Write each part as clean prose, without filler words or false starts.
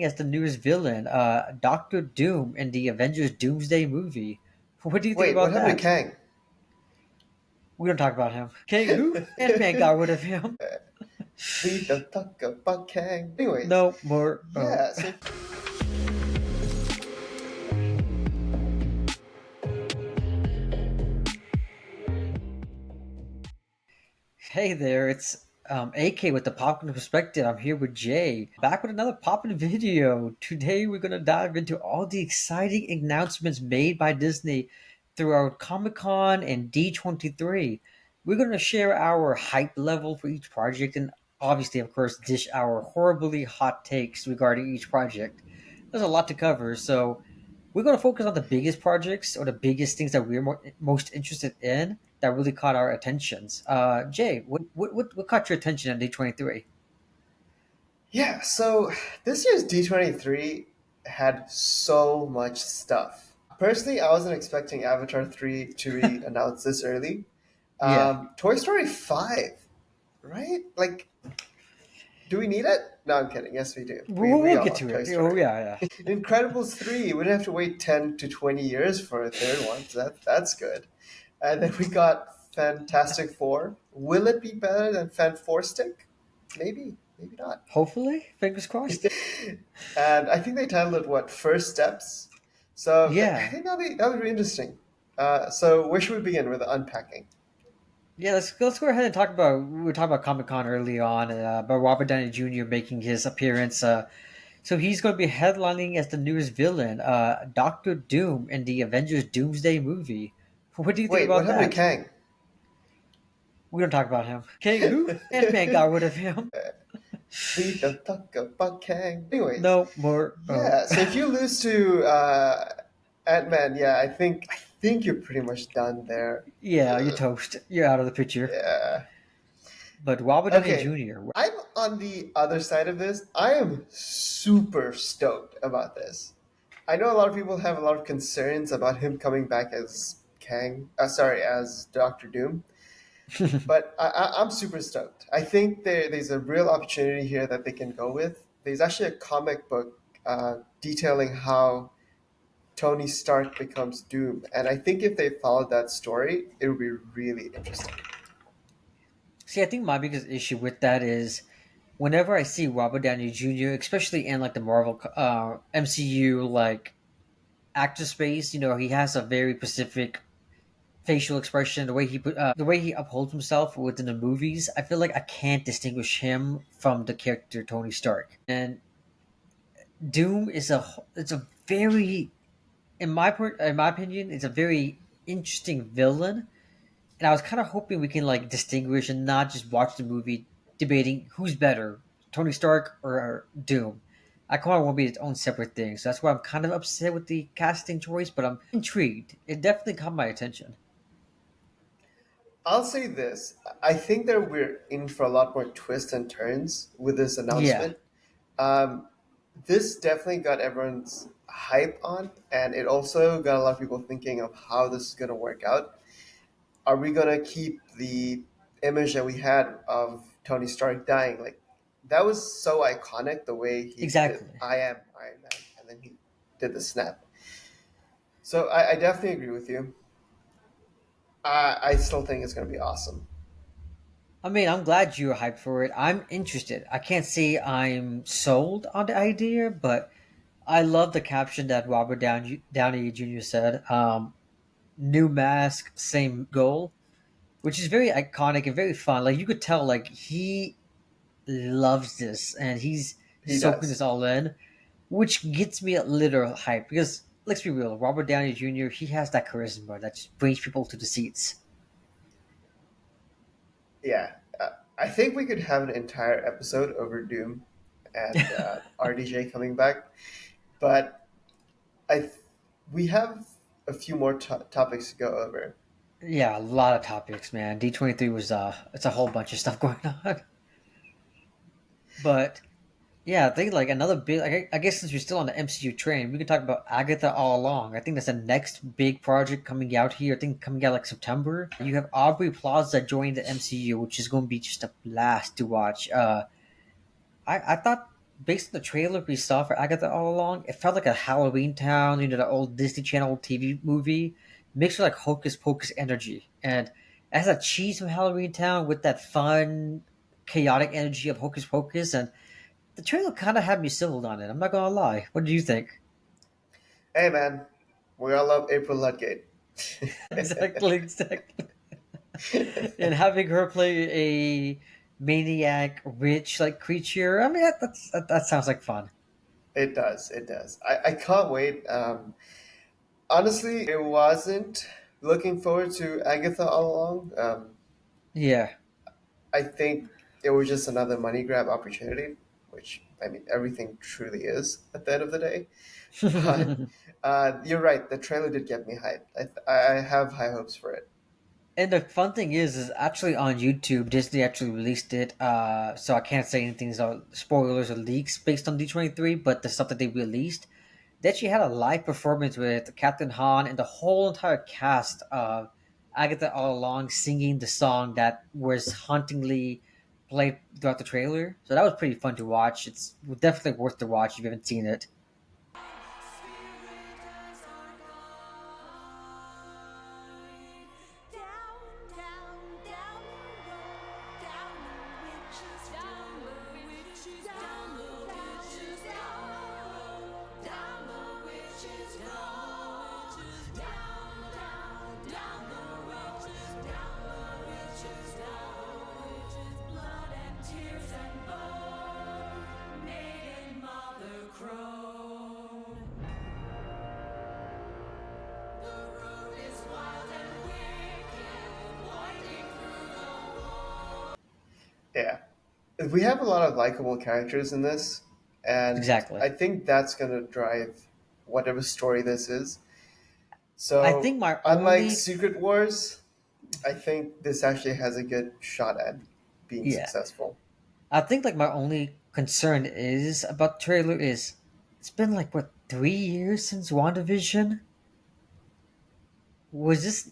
as the newest villain, Doctor Doom in the Avengers Doomsday movie. What do you think Wait, what about happened to that? Kang? We don't talk about him. Okay, who? Ant-Man got rid of him. We don't talk about Kang. Anyways, No more. Oh. yeah. So Hey there, it's AK with the Poppin' Perspective. I'm here with Jay, back with another Poppin' video. Today we're gonna dive into all the exciting announcements made by Disney throughout Comic Con and D23. We're gonna share our hype level for each project and obviously, of course, dish our horribly hot takes regarding each project. There's a lot to cover, so we're going to focus on the biggest projects or the biggest things that we're most interested in that really caught our attentions. Jay, what caught your attention at D23? yeah, so this year's D23 had so much stuff. Personally, I wasn't expecting Avatar 3 to be announced this early. Yeah, Toy Story 5, right? Like, do we need it? No, I'm kidding. Yes, we do. We we'll all get love to Toy it. Oh Story. yeah, yeah. Incredibles 3, we didn't have to wait 10 to 20 years for a third one, so that's good. And then we got Fantastic Four. Will it be better than Fan Four Stick? Maybe, maybe not. Hopefully, fingers crossed. And I think they titled it what First Steps. So I Yeah, think that'll be interesting. So where should we begin with the unpacking? yeah. Let's go ahead and talk about we were talking about Comic Con early on about Robert Downey Jr. making his appearance. So he's going to be headlining as the newest villain, Doctor Doom in the Avengers Doomsday movie. What do you think Wait, what about happened to that? Kang? We don't talk about him. Okay, who? Ant-Man got rid of him. We don't talk about Kang. Anyways, No more. Oh, yeah. So if you lose to Ant Man, yeah, I think you're pretty much done there. yeah, you're Ugh, toast. You're out of the picture. yeah. But Robert Downey Okay, Jr. I'm on the other side of this. I am super stoked about this. I know a lot of people have a lot of concerns about him coming back as Kang. Sorry, as Doctor Doom. But I'm super stoked. I think there's a real opportunity here that they can go with. There's actually a comic book detailing how Tony Stark becomes Doom, and I think if they followed that story, it would be really interesting. See, I think my biggest issue with that is whenever I see Robert Downey Jr., especially in like the Marvel MCU like actor space, he has a very specific facial expression, the way he upholds himself within the movies. I feel like I can't distinguish him from the character Tony Stark. And Doom is it's a very in my opinion, it's a very interesting villain. And I was kind of hoping we can like distinguish and not just watch the movie debating who's better, Tony Stark or Doom. I kind of want to be its own separate thing. So that's why I'm kind of upset with the casting choice, but I'm intrigued. It definitely caught my attention. I'll say this: I think that we're in for a lot more twists and turns with this Yeah, announcement. Um, this definitely got everyone's hype on, and it also got a lot of people thinking of how this is going to work out. Are we going to keep the image that we had of Tony Stark dying? Like, that was so iconic the way he did, exactly. I am Iron Man, and then he did the snap. So I definitely agree with you. I still think it's going to be awesome. I mean, I'm glad you're hyped for it. I'm interested. I can't say I'm sold on the idea, but I love the caption that Downey Jr. said. New mask, same goal, which is very iconic and very fun. Like you could tell, like he loves this and he's He soaking this does. all in, which gets me a little hype because let's be real, Robert Downey Jr. He has that charisma that just brings people to the seats. Yeah. I think we could have an entire episode over Doom and RDJ coming back, but I th- we have a few more topics to go over. Yeah, a lot of topics, man. D23 was it's a whole bunch of stuff going on, but yeah, I think like another big. Like, I guess since we're still on the MCU train, we can talk about Agatha All Along. I think that's the next big project coming out here. I think coming out like September. You have Aubrey Plaza joining the MCU, which is going to be just a blast to watch. I thought. based on the trailer we saw for Agatha All Along, it felt like a Halloween Town, the old Disney Channel TV movie, mixed with like Hocus Pocus energy. And it has that cheese from Halloween Town with that fun, chaotic energy of Hocus Pocus. And the trailer kind of had me sold on it. I'm not gonna lie. What do you think? Hey man, we all love April Ludgate. Exactly, exactly. And having her play a maniac, rich like creature, I mean, that sounds like fun. It does. It does. I can't wait. Honestly, it wasn't looking forward to Agatha all along. Yeah. I think it was just another money grab opportunity, which I mean everything truly is at the end of the day. But you're right. The trailer did get me hyped. I have high hopes for it. And the fun thing is actually on YouTube. Disney actually released it, so I can't say anything about spoilers or leaks based on D23. But the stuff that they released, they actually had a live performance with Captain Han and the whole entire cast of Agatha All Along singing the song that was hauntingly played throughout the trailer. So that was pretty fun to watch. It's definitely worth the watch if you haven't seen it. Spirit as our guide. Down, down, down the road, down the witch's down the witch's down the witch's down the witch's road, down, down, down the road, down the witch's road. Blood and tears and bone, maiden mother crone. The road is wild and wicked, winding through the woods. Yeah, we have a lot of likable characters in this, and Exactly. I think that's gonna drive whatever story this is. I So, think my unlike only Secret Wars, I think this actually has a good shot at being yeah, successful. I think like my only concern is about the trailer is it's been like what 3 years since WandaVision. Was this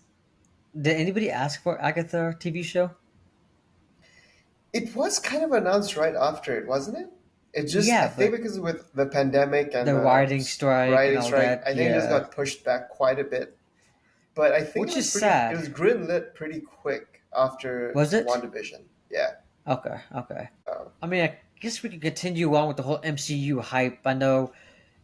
did anybody ask for Agatha TV show? It was kind of announced right after it, wasn't it? It just, I Yeah, think but because with the pandemic and the the writing strike and writing all strike, that, I think it just yeah, got pushed back quite a bit. But I think which is it sad. was greenlit pretty quick after Was it? WandaVision. Yeah. Okay, okay. Um, I mean, I guess we could continue on with the whole MCU hype. I know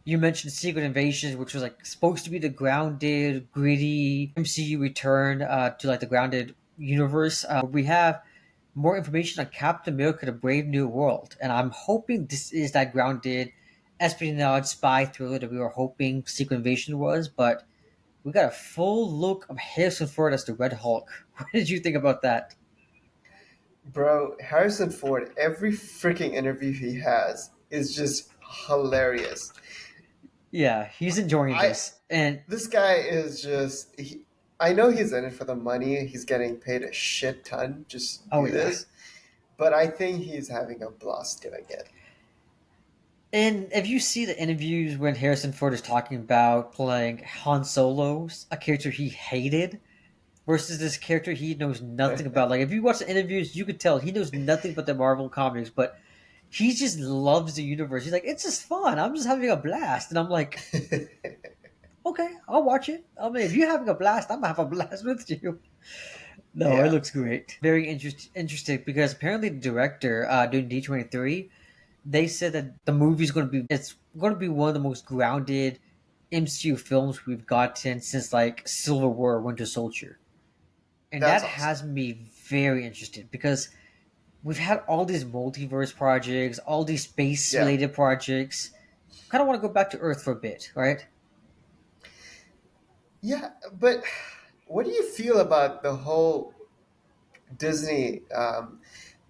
you mentioned Secret Invasions, which was like supposed to be the grounded, gritty MCU return to like the grounded universe. We have more information on Captain America: The Brave New World, and I'm hoping this is that grounded espionage spy thriller that we were hoping Secret Invasion was. But we got a full look of Harrison Ford as the Red Hulk. What did you think about that? Bro, Harrison Ford, every freaking interview he has is just hilarious. Yeah, he's enjoying I this, and This guy is just I know he's in it for the money. He's getting paid a shit ton just to oh do yeah. this, but I think he's having a blast doing it. And if you see the interviews when Harrison Ford is talking about playing Han Solo, a character he hated, versus this character he knows nothing about. Like if you watch the interviews, you could tell he knows nothing but the Marvel comics, but he just loves the universe. He's like, it's just fun. I'm just having a blast, and I'm like, okay, I'll watch it. I mean, if you're having a blast, I'm gonna have a blast with you. No, it Yeah, looks great. Very interesting because apparently the director doing D23, they said that the movie's going to be it's going to be one of the most grounded MCU films we've gotten since like Civil War, Winter Soldier, and that that's awesome. has me very interested because we've had all these multiverse projects, all these space Yeah, related projects. Kind of want to go back to Earth for a bit, right? yeah, but what do you feel about the whole Disney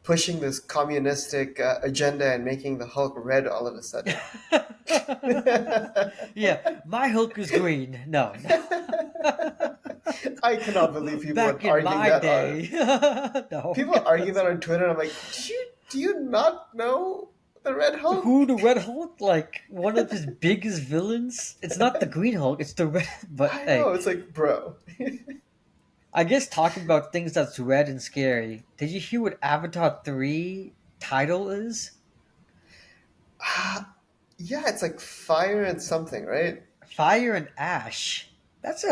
pushing this communistic agenda and making the Hulk red all of a sudden? Yeah, my Hulk is green. No, no. I cannot believe people Back are in arguing my that day, no. people argue that on Twitter. And I'm like, do you not know the Red Who Hulk? the Red Hulk? Like one of his biggest villains? It's not the Green Hulk. It's the Red. But I hey, know. It's like, bro. I guess talking about things that's red and scary. Did you hear what Avatar 3 title is? Ah, yeah, it's like fire and something, right? Fire and Ash. That's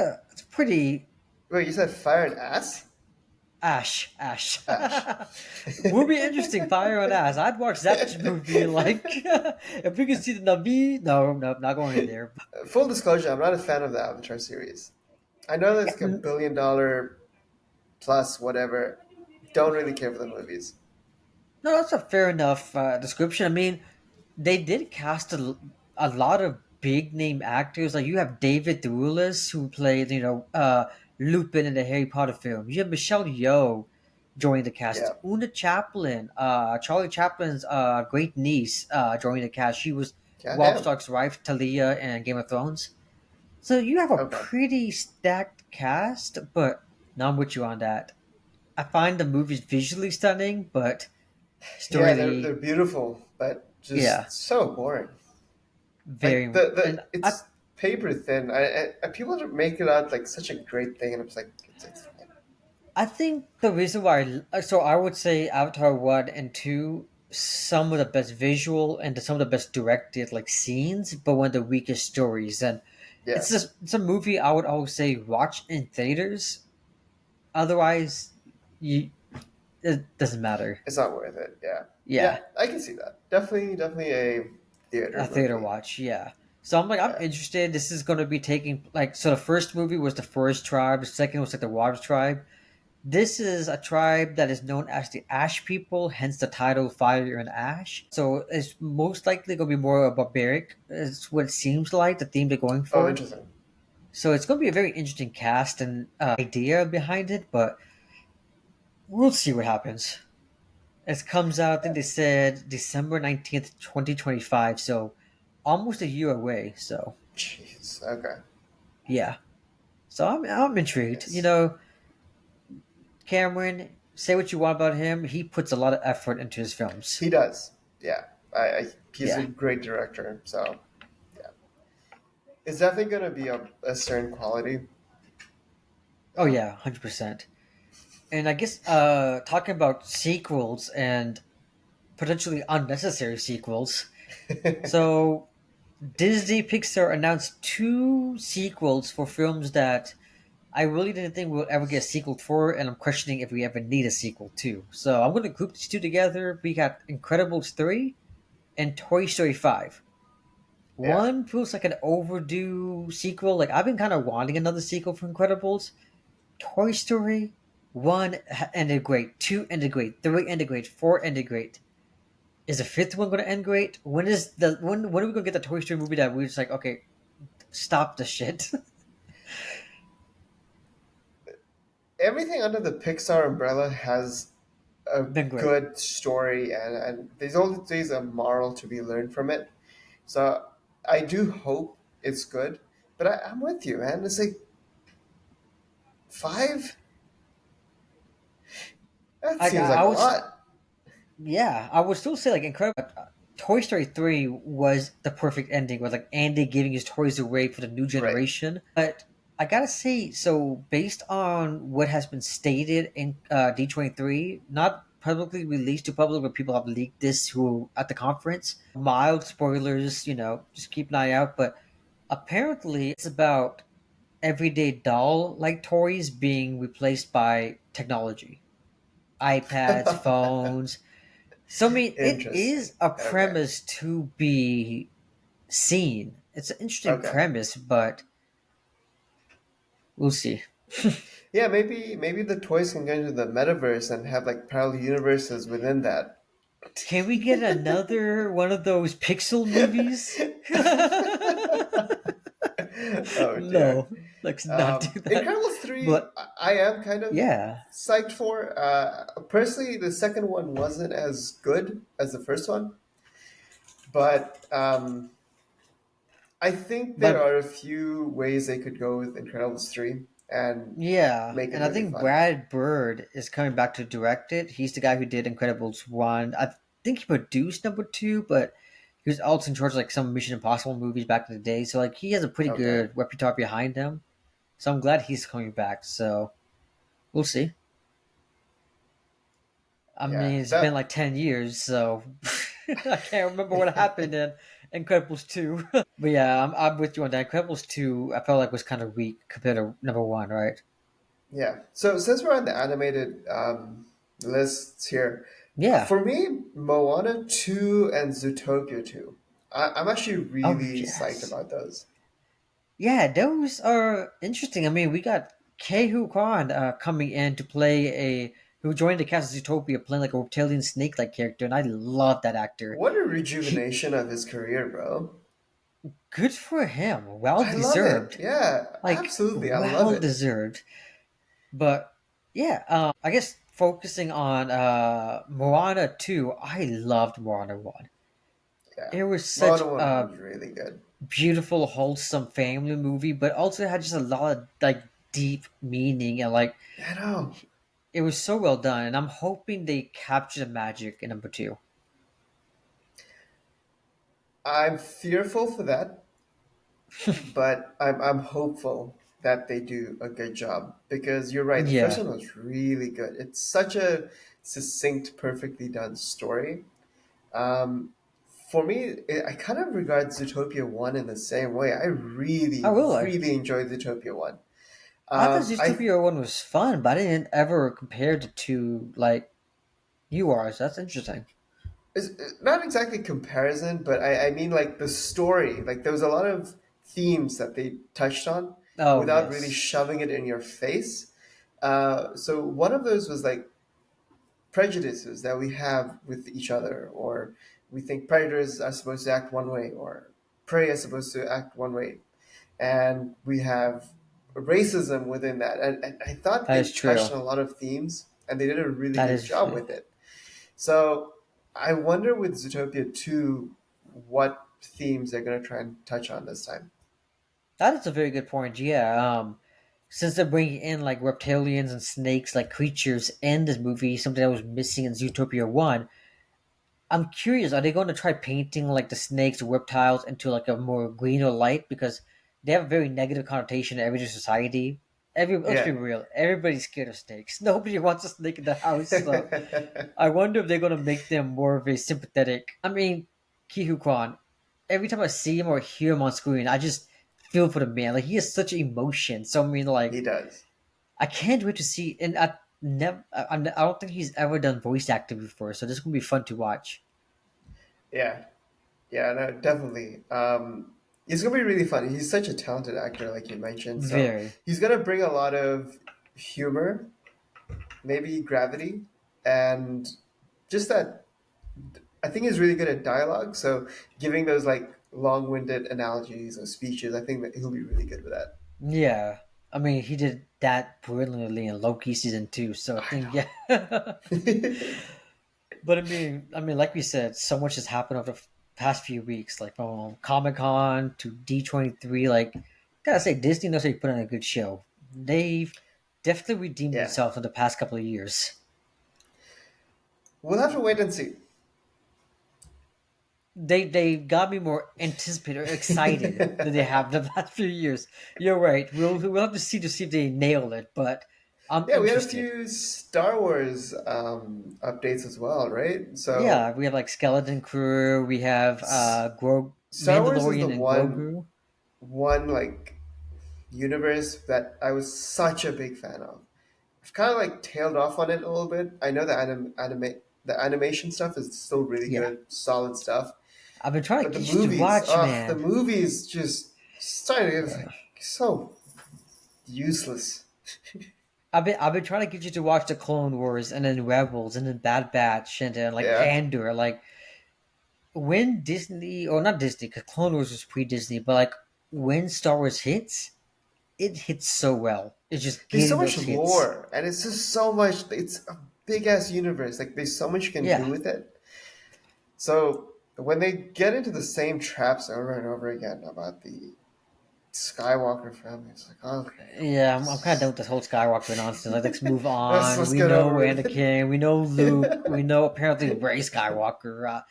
pretty Wait, you said fire and ass? Ash. Ash. Would be interesting. Fire and Ash. I'd watch that movie. Like, if we could see the Navi. No, no, not going in there. Full disclosure, I'm not a fan of the Avatar series. I know Yeah, that's like a $1 billion plus whatever. Don't really care for the movies. no, that's a fair enough description. I mean, they did cast a lot of big name actors. Like you have David Thewlis who played, Lupin in the Harry Potter film. You have Michelle Yeoh joining the cast. Yeah. Una Chaplin, Charlie Chaplin's great niece, joining the cast. She was Rob Goddamn. Stark's wife, Talia, in Game of Thrones. So you have a Okay. pretty stacked cast, but no, I'm with you on that. I find the movies visually stunning, but Yeah, they're story, beautiful, but yeah, just so boring. Like very. And I it's paper thin. People make it out like such a great thing, and I'm just like, it's fine. I think the reason why, so I would say Avatar 1 and 2, some of the best visual and some of the best directed like scenes, but one of the weakest stories. And Yeah, it's a movie I would always say watch in theaters. Otherwise, you it doesn't matter. it's not worth it. Yeah, Yeah, yeah, I can see that. Definitely a theater a theater movie. watch. Yeah. So I'm like, I'm Yeah. interested. This is going to be taking like, so the first movie was the Forest Tribe, the second was like the Water Tribe. This is a tribe that is known as the Ash people, hence the title Fire and Ash. So it's most likely going to be more barbaric, is what it seems like, the theme they're going Oh, for. interesting. So it's going to be a very interesting cast and idea behind it, but we'll see what happens. It comes out, I think they said December 19th, 2025, so almost a year away. So Jeez. Okay. yeah. So I'm intrigued. Yes. Cameron, say what you want about him, he puts a lot of effort into his films. He does. Yeah. He's a Yeah. great director. So yeah, it's definitely gonna be a certain quality. Oh yeah, 100%. And I guess talking about sequels and potentially unnecessary sequels. So Disney Pixar announced two sequels for films that I really didn't think we'll ever get a sequel for, and I'm questioning if we ever need a sequel too. So I'm going to group these two together. We got Incredibles 3 and Toy Story 5. Yeah. One feels like an overdue sequel. Like I've been kind of wanting another sequel for Incredibles. Toy Story 1 ended great, 2 ended great, 3 ended great, 4 ended great. Is the fifth one going to end great? When are we going to get the Toy Story movie that we're just like, okay, stop the shit? Everything under the Pixar umbrella has a Been great. good story, and there's always a moral to be learned from it. So I do hope it's good. But I'm with you, man. It's like five. That I, seems I, like I a was lot. Yeah, I would still say like incredible. Toy Story 3 was the perfect ending with like Andy giving his toys away for the new Right. generation. But I gotta say, so based on what has been stated in D23, not publicly released to public, but people have leaked this who at the conference. Mild spoilers, just keep an eye out. But apparently, it's about everyday doll like toys being replaced by technology, iPads, phones. So I mean, it Interesting. is a Okay. premise to be seen. It's an interesting Okay. premise, but we'll see. Yeah, maybe the toys can get into the metaverse and have like parallel universes within that. Can we get another one of those Pixel movies? Oh dear. No, let's not do that. Incredibles 3, But I am kind of yeah, psyched for. Personally, the second one wasn't as good as the first one, but I think there but are a few ways they could go with Incredibles 3 and yeah, make it and I really think fun. Brad Bird is coming back to direct it. He's the guy who did Incredibles 1. I think he produced number 2, but he was also in charge of like some Mission Impossible movies back in the day. So like he has a pretty Okay. good repertoire behind him. So I'm glad he's coming back. So we'll see. I Yeah. mean, it's been That like 10 years, so I can't remember what happened in Incredibles 2. But yeah, I'm with you on that. Incredibles 2, I felt like was kind of weak compared to number one, right? Yeah. So since we're on the animated lists here, Yeah. for me, Moana 2 and Zootopia 2. I'm actually Oh, really psyched yes. about those. Yeah, those are interesting. I mean, we got Ke Huy Quan coming in to play who joined the cast of Zootopia, playing like a reptilian snake-like character, and I love that actor. What a He rejuvenation of his career, bro. good for him, well I love it. deserved, Yeah, like absolutely. I love well it. deserved. But yeah, I guess focusing on Moana 2, I loved Moana 1. Yeah. It was such Moana 1 a was really good. beautiful, wholesome family movie, but also had just a lot of like deep meaning and like I know. it was so well done. And I'm hoping they capture the magic in number two. I'm fearful for that, but I'm hopeful that they do a good job because you're right. The first Yeah, one was really good. It's such a succinct, perfectly done story. Um, for me, I kind of regard Zootopia 1 in the same way. I I really, will. really enjoyed Zootopia 1. I thought I Zootopia 1 was fun, but I didn't ever compare the two like you are. So that's interesting. it's not exactly comparison, but I mean like the story. Like there was a lot of themes that they touched on Oh, without really yes. shoving it in your face. So one of those was like prejudices that we have with each other, or we think predators are supposed to act one way, or prey are supposed to act one way, and we have racism within that. And I thought That they is touched true. on a lot of themes, and they did a really That good is job true. with it. So I wonder with Zootopia 2 what themes they're going to try and touch on this time. That is a very good point. Yeah. Since they're bringing in like reptilians and snakes like creatures in this movie, something that was missing in Zootopia 1, I'm curious, are they going to try painting like the snakes or reptiles into like a more greener light because they have a very negative connotation in everyday society. Let's be Yeah. real, everybody's scared of snakes. Nobody wants a snake in the house. So I wonder if they're going to make them more of a sympathetic. I mean, Ke Huy Quan. Every time I see him or hear him on screen, I just feel for the man. Like he has such emotion. So I mean, He like does. I can't wait to see. And I never, I don't think he's ever done voice acting before. So this is gonna be fun to watch. Yeah. Yeah, no, definitely. It's gonna be really fun. He's such a talented actor, like you mentioned. So Very. he's gonna bring a lot of humor, maybe gravity, and just that. I think he's really good at dialogue. So giving those like long-winded analogies or speeches, I think that he'll be really good with that. Yeah. I mean, he did that brilliantly in Loki season 2. So I I think yeah. know. But I mean, like we said, so much has happened over the past few weeks, like from Comic Con to D23. Like, gotta say, Disney knows they put on a good show. They've definitely redeemed Yeah, themselves in the past couple of years. we'll have to wait and see. They got me more anticipated or excited than they have the past few years. You're right. We'll have to see if they nail it, but I'm Yeah, we had a interested. few Star Wars updates as well, right? Yeah, So we have like Skeleton Crew. We have Star Wars is the Mandalorian and one Grogu. like universe that I was such a big fan of. I've kind of like tailed off on it a little bit. I know the animation stuff is still really Yeah, good, solid stuff. I've been trying to But get you to watch, the man. movies just started it was Yeah. like so useless. I've been trying to get you to watch the Clone Wars and then Rebels and then Bad Batch and then like Yeah. Andor. Like when Disney or not Disney, because Clone Wars was pre Disney, but like when Star Wars hits, it hits so well. It's just There's so getting much those hits. lore, and it's just so much. It's a big ass universe. Like there's so much you can do Yeah, with it. So when they get into the same traps over and over again about the Skywalker family, it's like okay, come on, yeah. I'm kind of done with this whole Skywalker nonsense. Like, let's move on. let's We get know over it. Anakin. We know Luke. We know apparently Ray Skywalker.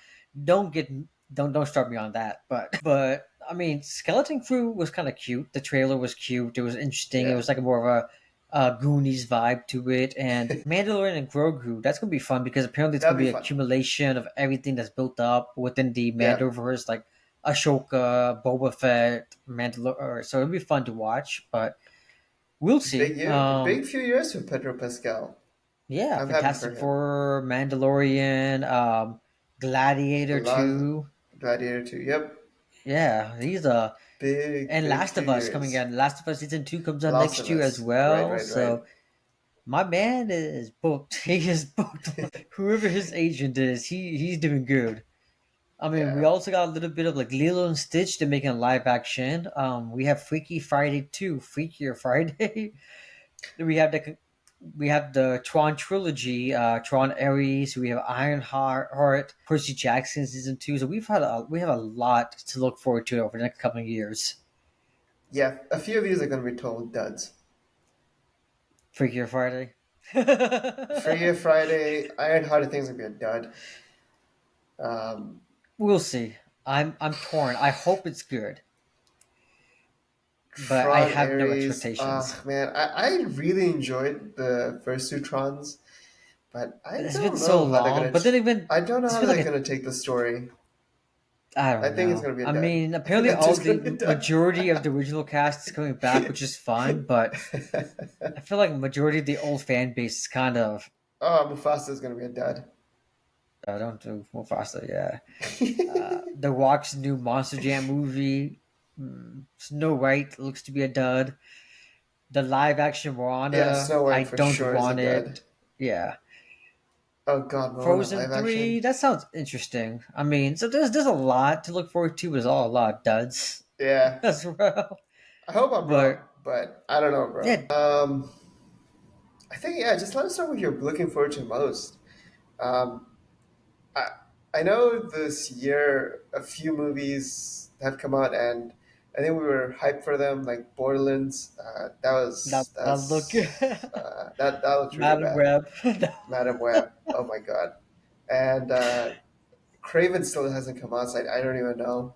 Don't get don't start me on that. But I mean, Skeleton Crew was kind of cute. The trailer was cute. It was interesting. It Yeah, was like more of a Goonies vibe to it, and Mandalorian and Grogu. That's gonna be fun because apparently it's gonna That'd be be an fun. accumulation of everything that's built up within the Yeah, Mandoverse, like Ashoka, Boba Fett, Mandalore. So it'll be fun to watch, but we'll see. big few years for Pedro Pascal. Yeah, I'm happy for Fantastic him. Four, Mandalorian, Gladiator La- 2. Gladiator 2. Yep, Yeah, he's and big Last few of Us coming years. in. Last of Us season 2 comes out Last next of year as Us. Right, well. right, right. So my man is booked. He is booked. Whoever his agent is, he's doing good. I mean, we Yeah. also got a little bit of like Lilo and Stitch to make a live action. We have Freaky Friday 2, Freakier Friday. we have the Tron trilogy, Tron Ares. We have Ironheart, Percy Jackson season 2. So we have a lot to look forward to over the next couple of years. Yeah, a few of these are going to be total duds. Freakier Friday. Freya Friday, Ironheart, I think is going to be a dud. Um, We'll see. I'm torn. I hope it's good, but I Tron have no Ares, expectations. man, I really enjoyed the first two Trons, but I It's been don't so know how they're long, gonna. but then even I don't know it's how been like they're a gonna take the story. I I don't think it's know. gonna be a I dud. mean, I think apparently that's all just gonna the be a dud. majority of the original cast is coming back, which is fun, but I feel like majority of the old fan base is kind of Oh, Mufasa is gonna be a dud. don't do Mufasa. Yeah, The Rock's new Monster Jam movie, Snow White looks to be a dud. The live action Yeah, Moana, Snow I White for don't sure is a want dud. it. Yeah, Oh God, Moana Frozen live 3, action. that sounds interesting. I mean, so there's a lot to look forward to, but it's all a lot of duds Yeah, as well. I hope I'm wrong, But but I don't know, bro. yeah, I think yeah, just let us know what you're looking forward to most. Um, I I know this year a few movies have come out, and I think we were hyped for them, like Borderlands. that look That looked really Madam bad. Web. Madam Web. Oh my God. And Craven still hasn't come out, so I don't even know.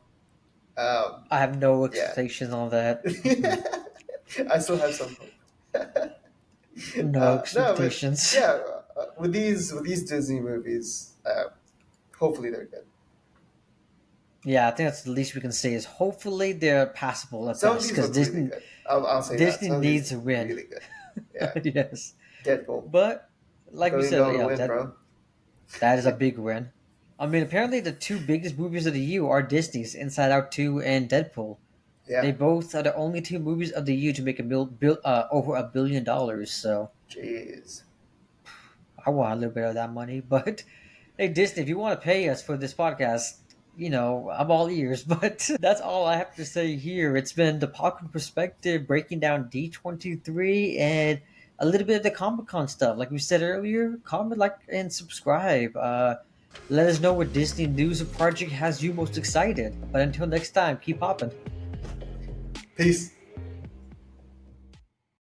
Um, I have no yeah. expectations on that. Mm-mm. I still have some hope. No No, but expectations. yeah, with these Disney movies, hopefully they're good. Yeah, I think that's the least we can say is hopefully they're passable at Some of best these because look really good. I'll say that. Disney Some of these needs look a win. really good. Yeah. Yes, Deadpool. but like we Billion said, dollar win, that bro. that is a big win. I mean, apparently the two biggest movies of the year are Disney's Inside Out 2 and Deadpool. They Yeah. both are the only two movies of the year to make over $1 billion. So Jeez. I want a little bit of that money. But hey, Disney, if you want to pay us for this podcast, I'm all ears. But that's all I have to say here. It's been the Popcorn Perspective breaking down D23 and a little bit of the Comic Con stuff. Like we said earlier, comment, like, and subscribe. Let us know what Disney news or project has you most excited. But until next time, keep popping. Peace.